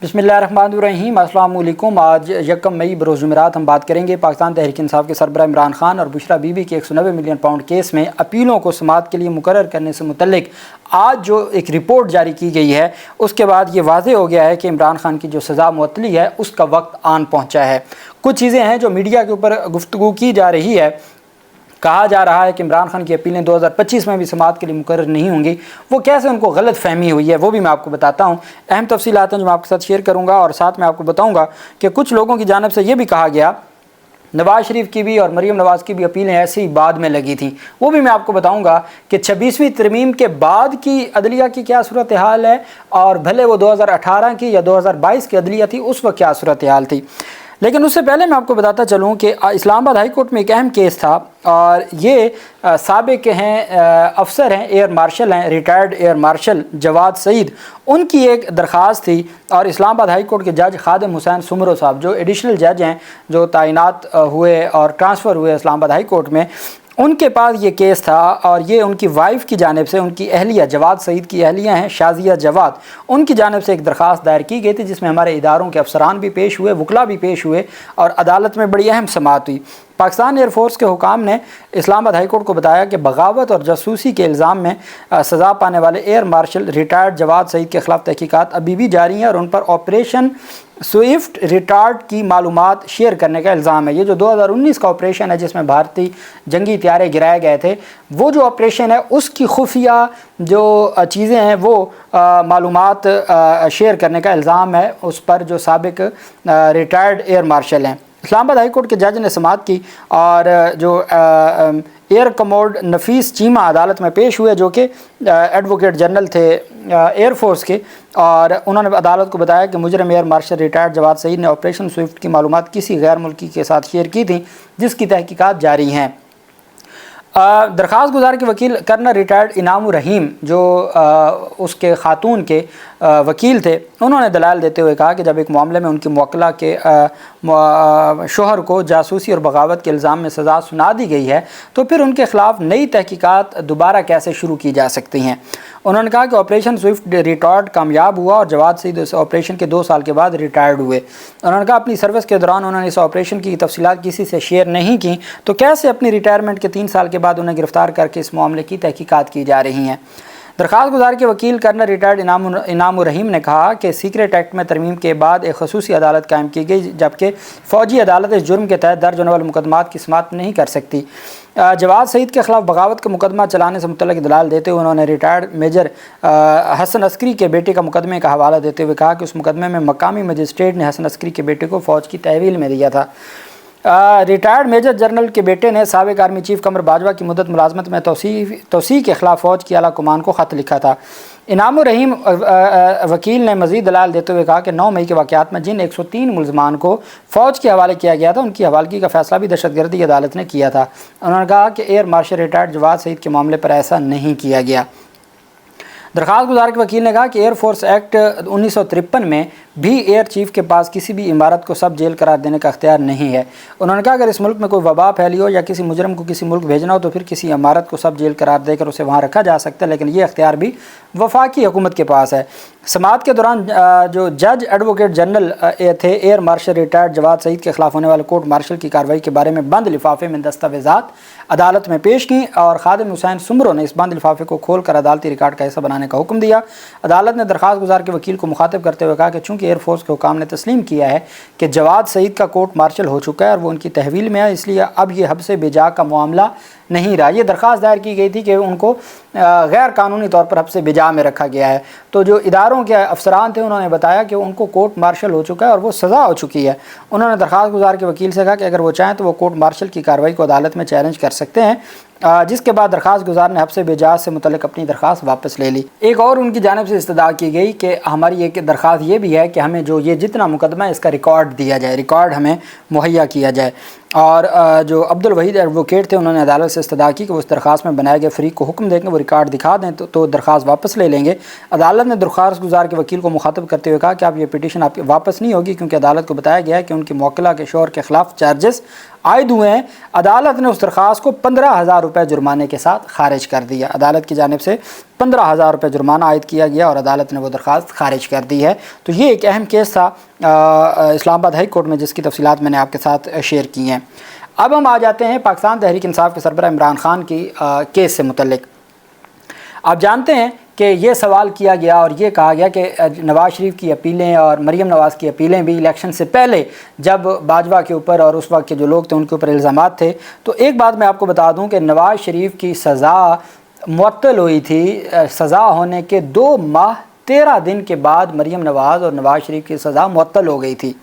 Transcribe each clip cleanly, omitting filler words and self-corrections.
बिस्मिल्लाहिर्रहमानिर्रहीम। अस्सलाम वालेकुम। आज 1 मई बरोज़ जुमेरात हम बात करेंगे पाकिस्तान तहरीक इंसाफ के सरबराह इमरान खान और बुशरा बीबी के 190 मिलियन पाउंड केस में अपीलों को समाअत के लिए मुकर्रर करने से मुतल्लिक आज जो एक रिपोर्ट जारी की गई है उसके बाद ये वाज़े हो गया है कि इमरान खान की जो सज़ा मुअत्तली है उसका वक्त आन पहुँचा है। कुछ चीज़ें हैं जो मीडिया के ऊपर गुफ्तगू की जा रही है। कहा जा रहा है कि इमरान खान की अपीलें 2025 में भी समाअत के लिए मुकर्रर नहीं होंगी। वो कैसे उनको गलत फहमी हुई है वो भी मैं आपको बताता हूँ। अहम तफसीलात हैं जो मैं आपके साथ शेयर करूँगा और साथ में आपको बताऊँगा कि कुछ लोगों की जानिब से ये भी कहा गया नवाज़ शरीफ की भी और मरीम नवाज़ की भी अपीलें ऐसे ही बाद में लगी थी। वो भी मैं आपको बताऊंगा कि 26वीं तरमीम के बाद की अदलिया की क्या सूरत हाल है और भले वो 2018 की या 2022 की अदलिया थी उस वक्त क्या सूरत हाल थी। लेकिन उससे पहले मैं आपको बताता चलूँ कि इस्लामाबाद हाई कोर्ट में एक अहम केस था और ये साबिक हैं अफसर हैं, एयर मार्शल हैं, retired air marshal Jawad Saeed, उनकी एक दरख्वास्त थी और इस्लामाबाद हाई कोर्ट के जज खादिम हुसैन सुमरो साहब जो एडिशनल जज हैं जो तैनात हुए और ट्रांसफ़र हुए इस्लामाबाद हाई कोर्ट में, उनके पास ये केस था और ये उनकी वाइफ की जानिब से, उनकी अहलिया जवाद सईद की अहलिया हैं शाजिया जवाद, उनकी जानिब से एक दरख्वास्त दायर की गई थी जिसमें हमारे इदारों के अफसरान भी पेश हुए, वकला भी पेश हुए और अदालत में बड़ी अहम समाअत हुई। पाकिस्तान एयरफोर्स के हुकाम ने इस्लामाबाद हाई कोर्ट को बताया कि बगावत और जासूसी के इल्ज़ाम में सज़ा पाने वाले air marshal retired Jawad Saeed के ख़िलाफ़ तहकीकात अभी भी जारी हैं और उन पर ऑपरेशन स्विफ्ट रिटार्ड की मालूमात शेयर करने का इल्ज़ाम है। ये जो 2019 का ऑपरेशन है जिसमें भारतीय जंगी हथियारे गिराए गए थे, वो जो ऑपरेशन है उसकी खुफिया जो चीज़ें हैं वो मालूमात शेयर करने का इल्ज़ाम है उस पर जो साबिक रिटायर्ड एयर मार्शल हैं। इस्लामाबाद हाई कोर्ट के जज ने समाअत की और जो एयर कमोड नफीस चीमा अदालत में पेश हुए जो कि एडवोकेट जनरल थे एयरफोर्स के, और उन्होंने अदालत को बताया कि मुजरम air marshal retired Jawad Saeed ने ऑपरेशन स्विफ्ट की मालूमात किसी गैर मुल्की के साथ शेयर की थी जिसकी तहकीकात जारी हैं। दरख्वास्त गुजार के वकील कर्नल रिटायर्ड इनामुर रहीम जो उसके ख़ातून के वकील थे, उन्होंने दलाल देते हुए कहा कि जब एक मामले में उनकी मुवक्किला के शोहर को जासूसी और बगावत के इल्ज़ाम में सज़ा सुना दी गई है तो फिर उनके ख़िलाफ़ नई तहकीकात दोबारा कैसे शुरू की जा सकती हैं। उन्होंने कहा कि ऑपरेशन स्विफ्ट रिटार्ड कामयाब हुआ और जवाद सईद इस ऑपरेशन के 2 साल के बाद रिटायर्ड हुए। उन्होंने कहा अपनी सर्विस के दौरान उन्होंने इस ऑपरेशन की तफसीलात किसी से शेयर नहीं की तो कैसे अपनी रिटायरमेंट के 3 साल के बाद उन्हें गिरफ़्तार करके इस मामले की तहकीकात की जा रही हैं। दरख्वास्त गुजार के वकील कर्नल रिटायर्ड इनामुर रहीम ने कहा कि सीक्रेट एक्ट में तरमीम के बाद एक खसूसी अदालत कायम की गई जबकि फ़ौजी अदालत इस जुर्म के तहत दर्ज होने वाले मुकदमात की समाअत नहीं कर सकती। जवाद सईद के ख़िलाफ़ बगावत का मुकदमा चलाने से मुतल्लिक़ दलाल देते हुए उन्होंने रिटायर्ड मेजर हसन अस्करी के बेटे का मुकदमे का हवाला देते हुए कहा कि उस मुकदमे में मकामी मजिस्ट्रेट ने हसन अस्करी के बेटे को फ़ौज की तहवील में दिया था। रिटायर्ड मेजर जनरल के बेटे ने साबिक आर्मी चीफ कमर बाजवा की मुद्दत मुलाजमत में तोसी के ख़िलाफ़ फ़ौज की आला कमान को ख़त लिखा था। इनामुर रहीम वकील ने मज़ीद दलाल देते हुए कहा कि 9 मई के वाक़यात में जिन 103 मुलजमान को फ़ौज के हवाले किया गया था उनकी हवालगी का फ़ैसला भी दहशतगर्दी अदालत ने किया था। उन्होंने कहा कि air marshal retired Jawad Saeed के मामले पर ऐसा नहीं किया गया। दरख्वास्त गुजार के वकील ने कहा कि एयरफोर्स एक्ट 1953 में भी एयर चीफ के पास किसी भी इमारत को सब जेल करार देने का अख्तियार नहीं है। उन्होंने कहा अगर इस मुल्क में कोई वबा फैली हो या किसी मुजरम को किसी मुल्क भेजना हो तो फिर किसी इमारत को सब जेल करार देकर उसे वहाँ रखा जा सकता है, लेकिन ये अख्तियार भी वफाकी हुकूमत के पास है। समाअत के दौरान जो जज एडवोकेट जनरल थे air marshal retired Jawad Saeed के ख़िलाफ़ होने वाले कोर्ट मार्शल की कार्रवाई के बारे में बंद लिफाफे में दस्तावेज़ात अदालत में पेश की और खादिम हुसैन सुमरो ने इस बंद लिफाफे को खोल कर अदालती रिकॉर्ड का हिस्सा बनाने का हुक्म दिया। अदालत ने दरख्वास्त गुजार के वकील को मुखातिब करते हुए कहा कि चूँकि एयरफोर्स के हुकाम ने तस्लीम किया है कि जवाद सईद का कोर्ट मार्शल हो चुका है और वो उनकी तहवील में है, इसलिए अब ये हब से बेजा का मामला नहीं रहा। ये दरख्वास्त दायर की गई थी कि उनको गैर कानूनी तौर पर हब से बेजा में रखा गया है। तो जो इदारों के अफसरान थे उन्होंने बताया कि उनको कोर्ट मार्शल हो चुका है और वो सज़ा हो चुकी है। उन्होंने दरख्वास्त गुजार के वकील से कहा कि अगर वो चाहें तो वो कोर्ट मार्शल की कार्रवाई को अदालत में चैलेंज कर सकते हैं, जिसके बाद दरख्वास्त गुजार ने हब से बेजा से मुतल्लिक अपनी दरख्वास्त वापस ले ली। एक और उनकी जानिब से इस्तदा की गई कि हमारी एक दरख्वास्त ये भी है कि हमें जो ये जितना मुकदमा है इसका रिकॉर्ड दिया जाए, रिकॉर्ड हमें मुहैया किया जाए। और जो अब्दुल वहीद एडवोकेट थे उन्होंने अदालत से इस्तदा की कि उस दरख्वास्त में बनाए गए फ़रीक को हुक्म देंगे वो रिकॉर्ड दिखा दें तो दरख्वास्त वापस ले लेंगे। अदालत ने दरख्वास्त गुजार के वकील को मुखातब करते हुए कहा कि आप ये पिटीशन आपकी वापस नहीं होगी क्योंकि अदालत को बताया गया है कि उनकी मुवक्किला के शोहर के ख़िलाफ़ चार्जेस عائد हुए हैं, अदालत ने उस दरख्वास्त को 15,000 रुपये जुर्माने के साथ खारिज कर दिया। अदालत की जानिब से 15,000 रुपये जुर्माना आयद किया गया और अदालत ने वो दरख्वास्त खारिज कर दी है। तो ये एक अहम केस था इस्लामाबाद हाई कोर्ट में, जिसकी तफसीलात मैंने आपके साथ शेयर की हैं। अब हम आ जाते हैं पाकिस्तान तहरीक इंसाफ के सरबराह इमरान खान की केस से मुतल्लिक। आप जानते हैं कि ये सवाल किया गया और ये कहा गया कि नवाज़ शरीफ की अपीलें और मरीम नवाज़ की अपीलें भी इलेक्शन से पहले जब बाजवा के ऊपर और उस वक्त के जो लोग थे उनके ऊपर इल्ज़ामात थे। तो एक बात मैं आपको बता दूं कि नवाज़ शरीफ की सज़ा मुअत्तल हुई थी। सज़ा होने के 2 माह 13 दिन के बाद मरीम नवाज़ और नवाज़ शरीफ की सज़ा मुअत्तल हो गई थी।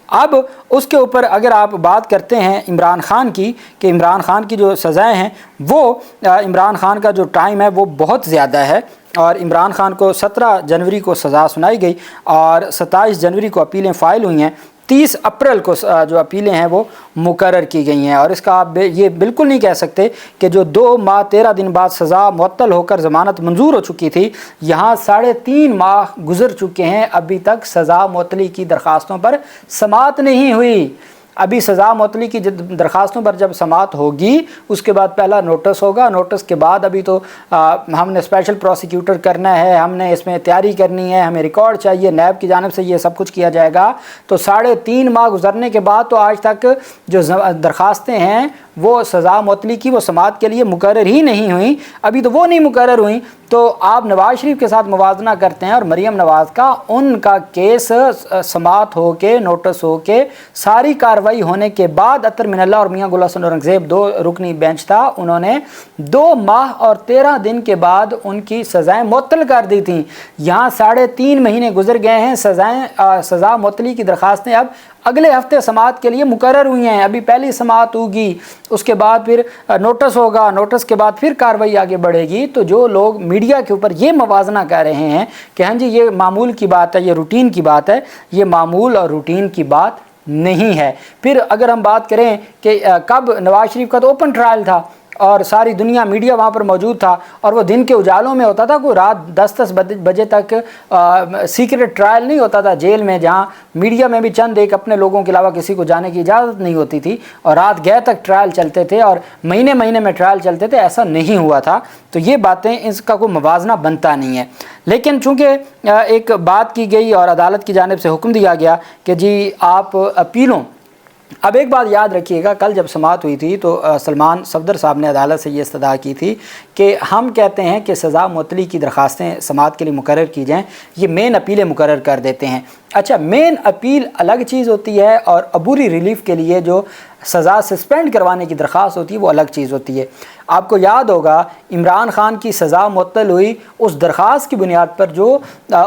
अब उसके ऊपर अगर आप बात करते हैं इमरान ख़ान की, कि इमरान ख़ान की जो सज़ाएँ हैं वो इमरान ख़ान का जो टाइम है वो बहुत ज़्यादा है और इमरान ख़ान को 17 जनवरी को सज़ा सुनाई गई और 27 जनवरी को अपीलें फ़ाइल हुई हैं। 30 अप्रैल को जो अपीलें हैं वो मुकर्रर की गई हैं और इसका आप ये बिल्कुल नहीं कह सकते कि जो 2 माह 13 दिन बाद सज़ा मुअत्तल होकर ज़मानत मंजूर हो चुकी थी, यहाँ 3.5 माह गुजर चुके हैं, अभी तक सज़ा मुअत्तली की दरख्वास्तों पर समाअत नहीं हुई। अभी सज़ा मुअत्तली की दरख्वास्तों पर जब समाअत होगी उसके बाद पहला नोटिस होगा, नोटिस के बाद अभी तो हमने स्पेशल प्रोसिक्यूटर करना है, हमने इसमें तैयारी करनी है, हमें रिकॉर्ड चाहिए, नैब की जानिब से ये सब कुछ किया जाएगा। तो 3.5 माह गुजरने के बाद तो आज तक जो दरख्वास्तें हैं वो सज़ा मुअत्तली की वो समाअत के लिए मुकर्रर ही नहीं हुई, अभी तो वो नहीं मुकर्रर हुई। तो आप नवाज़ शरीफ के साथ मुवाजना करते हैं और मरीम नवाज़ का, उनका केस समाअत हो के नोटिस हो के सारी कार्रवाई होने के बाद अतर मिनल्ला और मियाँ गुल हसन औरंगज़ेब 2 रुकनी बेंच था, उन्होंने 2 माह और 13 दिन के बाद उनकी सज़ाएँ मुअत्तल कर दी थी। यहाँ 3.5 महीने गुजर गए हैं, सज़ा मुअत्तली की दरख्वास्तें अब अगले हफ्ते समाअत के लिए मुकर्रर हुई हैं। अभी पहली समाअत होगी, उसके बाद फिर नोटिस होगा, नोटिस के बाद फिर कार्रवाई आगे बढ़ेगी। तो जो लोग मीडिया के ऊपर ये मवाजना कर रहे हैं कि हाँ जी ये मामूल की बात है, ये रूटीन की बात है, ये मामूल और रूटीन की बात नहीं है। फिर अगर हम बात करें कि कब नवाज़ शरीफ का तो ओपन ट्रायल था और सारी दुनिया मीडिया वहाँ पर मौजूद था और वो दिन के उजालों में होता था, कोई रात 10-10 बजे तक सीक्रेट ट्रायल नहीं होता था जेल में, जहाँ मीडिया में भी चंद एक अपने लोगों के अलावा किसी को जाने की इजाज़त नहीं होती थी और रात गए तक ट्रायल चलते थे और महीने महीने में ट्रायल चलते थे। ऐसा नहीं हुआ था। तो ये बातें, इसका कोई मवाजना बनता नहीं है। लेकिन चूँकि एक बात की गई और अदालत की जानिब से हुक्म दिया गया कि जी आप अपीलों, अब एक बात याद रखिएगा, कल जब समाअत हुई थी तो सलमान सफदर साहब ने अदालत से ये इस्तदा की थी कि हम कहते हैं कि सज़ा मुअत्तली की दरख्वास्तें समाअत के लिए मुकर्रर की जाएँ, ये मेन अपीलें मुकर्रर कर देते हैं। अच्छा, मेन अपील अलग चीज़ होती है और अबूरी रिलीफ के लिए जो सज़ा सस्पेंड करवाने की दरख्वास्त होती है वो अलग चीज़ होती है। आपको याद होगा इमरान ख़ान की सज़ा मुअत्तल हुई उस दरख्वास्त की बुनियाद पर जो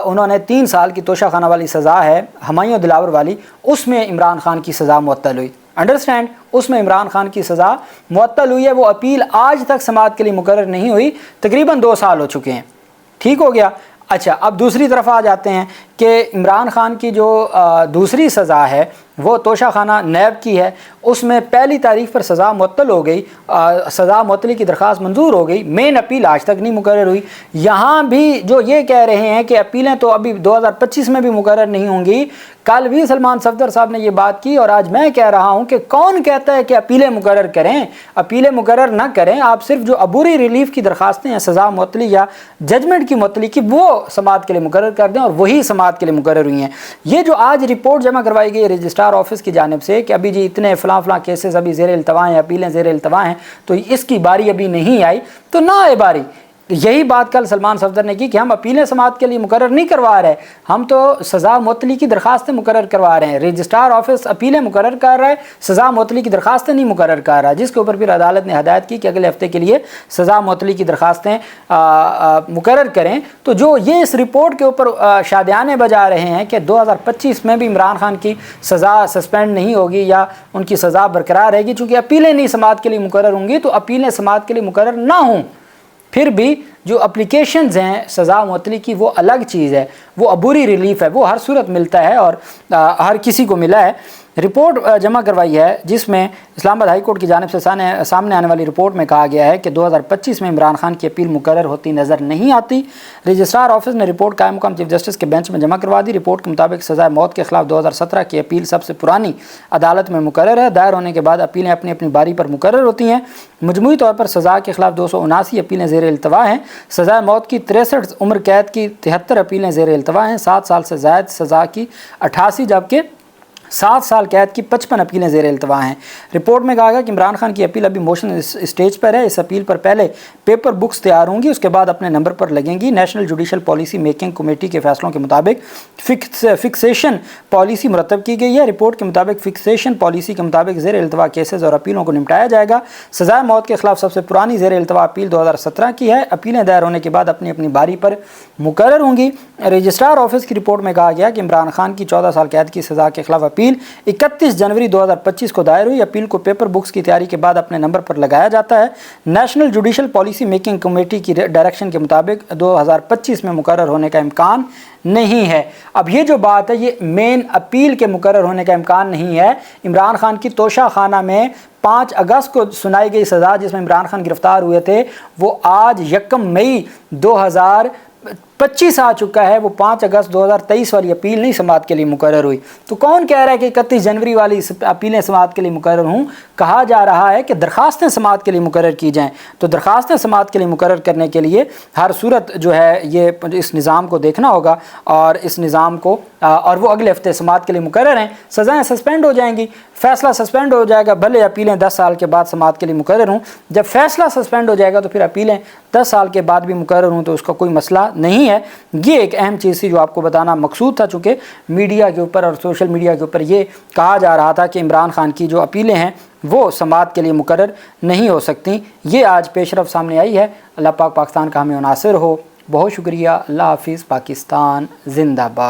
उन्होंने 3 साल की तोशा खाना वाली सज़ा है हुमायूं दिलावर वाली, उसमें इमरान ख़ान की सज़ा मुअत्तल हुई। अंडरस्टैंड, उसमें इमरान ख़ान की सज़ा मुअत्तल हुई है। वो अपील आज तक समाअत के लिए मुकर्रर नहीं हुई, तकरीबन 2 साल हो चुके हैं। ठीक हो गया। अच्छा, अब दूसरी तरफ आ जाते हैं कि इमरान ख़ान की जो दूसरी सज़ा है वो तोशा खाना नैब की है, उसमें पहली तारीख पर सज़ा मुअत्तल हो गई, सज़ा मुअत्तली की दरख्वास्त मंजूर हो गई, मेन अपील आज तक नहीं मुकर्रर हुई। यहाँ भी जो ये कह रहे हैं कि अपीलें तो अभी 2025 में भी मुकर्रर नहीं होंगी, कल भी सलमान सफदर साहब ने ये बात की और आज मैं कह रहा हूँ कि कौन कहता है कि अपीलें मुकर्रर करें? अपीलें मुकर्रर ना करें, आप सिर्फ जो अबूरी रिलीफ की दरख्वास्तें हैं सज़ा मुअत्तली या जजमेंट की मुअत्तली की, वो समाअत के लिए मुकर्रर कर दें और वही समाअत के लिए मुकर्रर हुई हैं। ये जो आज रिपोर्ट जमा करवाई गई रजिस्ट्रार ऑफिस की जानिब से कि अभी जी इतने फ़लाँ केसेस अभी ज़ेर इल्तवा हैं, अपीलें ज़ेर इल्तवा हैं, तो इसकी बारी अभी नहीं आई, तो ना आए बारी। यही बात कल सलमान सफदर ने की कि हम अपीलें समाअत के लिए मुकर्रर नहीं करवा रहे, हम तो सज़ा मुअत्तली की दरख्वास्तें मुकर्रर करवा रहे हैं। रजिस्ट्रार ऑफिस अपीलें मुकर्रर कर रहा है, सज़ा मुअत्तली की दरख्वास्तें नहीं मुकर्रर कर रहा है, जिसके ऊपर फिर अदालत ने हदायत की कि अगले हफ्ते के लिए सज़ा मुअत्तली की दरख्वास्तें मुकर्रर करें। तो जो ये इस रिपोर्ट के ऊपर शादियाने बजा रहे हैं कि 2025 में भी इमरान ख़ान की सज़ा सस्पेंड नहीं होगी या उनकी सज़ा बरकरार रहेगी, चूँकि अपीलें नहीं समाअत के लिए मुकर्रर होंगी, तो अपीलें समाअत के लिए मुकर्रर ना हों, फिर भी जो एप्लीकेशंस हैं सज़ा मुअत्तली की वो अलग चीज़ है, वो अबूरी रिलीफ है, वो हर सूरत मिलता है और हर किसी को मिला है। رپورٹ جمع کروائی ہے جس میں اسلام آباد ہائی کورٹ کی جانب سے سامنے آنے والی رپورٹ میں کہا گیا ہے کہ 2025 میں عمران خان کی اپیل مقرر ہوتی نظر نہیں آتی۔ رجسٹرار آفس نے رپورٹ قائم مقام چیف جسٹس کے بینچ میں جمع کروا دی۔ رپورٹ کے مطابق سزائے موت کے خلاف 2017 کی اپیل سب سے پرانی عدالت میں مقرر ہے۔ دائر ہونے کے بعد اپیلیں اپنی اپنی باری پر مقرر ہوتی ہیں۔ مجموعی طور پر سزا کے خلاف 279 اپیلیں زیر التوا ہیں۔ سزائے موت کی 63، عمر قید کی 73 اپیلیں زیر التوا ہیں۔ 7 سال سے زائد سزا کی 88 جبکہ 7 سال قید کی 55 اپیلیں زیر التوا ہیں۔ رپورٹ میں کہا گیا کہ عمران خان کی اپیل ابھی موشن اسٹیج پر ہے۔ اس اپیل پر پہلے پیپر بکس تیار ہوں گی، اس کے بعد اپنے نمبر پر لگیں گی۔ National judicial policy making committee کے فیصلوں کے مطابق فکسیشن پالیسی مرتب کی گئی ہے۔ رپورٹ کے مطابق فکسیشن پالیسی کے مطابق زیر التوا کیسز اور اپیلوں کو نمٹایا جائے گا۔ سزائے موت کے خلاف سب سے پرانی زیر التوا اپیل 2017 کی ہے۔ اپیلیں دائر ہونے کے بعد اپنی اپنی باری پر مقرر ہوں گی۔ رجسٹرار آفس کی رپورٹ میں کہا گیا کہ عمران خان کی 14 سال قید کی سزا کے خلاف اپیل 31 جنوری 2025 کو دائر ہوئی۔ اپیل کو پیپر بکس کی تیاری کے بعد اپنے نمبر پر لگایا جاتا ہے۔ National judicial policy making committee کی ڈائریکشن کے مطابق 2025 میں مقرر ہونے کا امکان نہیں ہے۔ اب یہ جو بات ہے یہ مین اپیل کے مقرر ہونے کا امکان نہیں ہے۔ عمران خان کی توشہ خانہ میں 5 اگست کو سنائی گئی سزا جس میں عمران خان گرفتار ہوئے تھے وہ آج 1 مئی 2025 آ چکا ہے۔ وہ 5 اگست 2023 والی اپیل نہیں سماعت کے لیے مقرر ہوئی۔ تو کون کہہ رہا ہے کہ 31 جنوری والی اپیلیں سماعت کے لیے مقرر ہوں؟ کہا جا رہا ہے کہ درخواستیں سماعت کے لیے مقرر کی جائیں۔ تو درخواستیں سماعت کے لیے مقرر کرنے کے لیے ہر صورت جو ہے یہ اس نظام کو دیکھنا ہوگا اور اس نظام کو اور وہ اگلے ہفتے سماعت کے لیے مقرر ہیں۔ سزائیں سسپینڈ ہو جائیں گی، فیصلہ سسپینڈ ہو جائے گا، بھلے اپیلیں 10 سال کے بعد سماعت کے لیے مقرر ہوں۔ جب فیصلہ سسپینڈ ہو جائے گا تو پھر اپیلیں 10 سال کے بعد بھی مقرر ہوں تو اس کا کوئی مسئلہ نہیں ہے۔ یہ ایک اہم چیز تھی جو آپ کو بتانا مقصود تھا، چونکہ میڈیا کے اوپر اور سوشل میڈیا کے اوپر یہ کہا جا رہا تھا کہ عمران خان کی جو اپیلیں ہیں وہ سماعت کے لیے مقرر نہیں ہو سکتی۔ یہ آج پیش رفت سامنے آئی ہے۔ اللہ پاک پاکستان کا ہمیں عناصر ہو۔ بہت شکریہ۔ اللہ حافظ۔ پاکستان زندہ باد۔